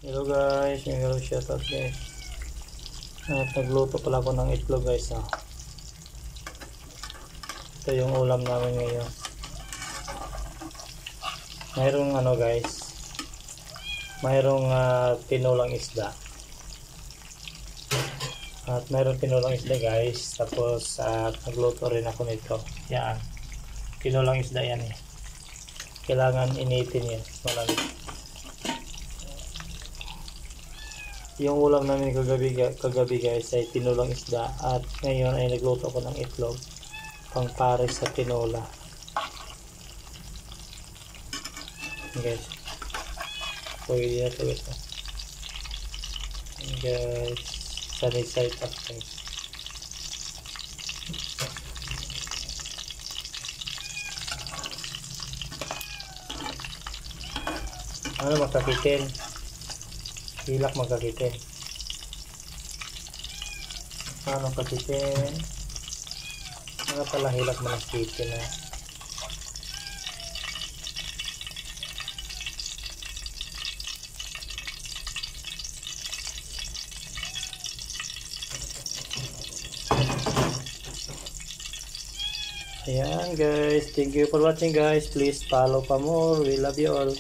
Hello guys, may hello shoutout guys. At nagluto pala ako ng itlog guys. Ito yung ulam namin ngayon. Mayroong ano guys, mayroong tinulang isda. At mayroong tinulang isda guys. Tapos nagluto rin ako nito. Yan. Tinulang isda yan eh. Kailangan initin yan. Malamig. Yung ulam namin kagabi guys ay tinulang isda. At ngayon ay nagluto ko ng itlog. Pang pares sa tinola. Guys. Pwede na ito ito. Guys. Sunny side up guys. Ano magkakitin? Hilak magkakitin. Ano kakitin? Ano pala hilak magkakitin na? Ayan guys, thank you for watching guys. Please follow pa more. We love you all.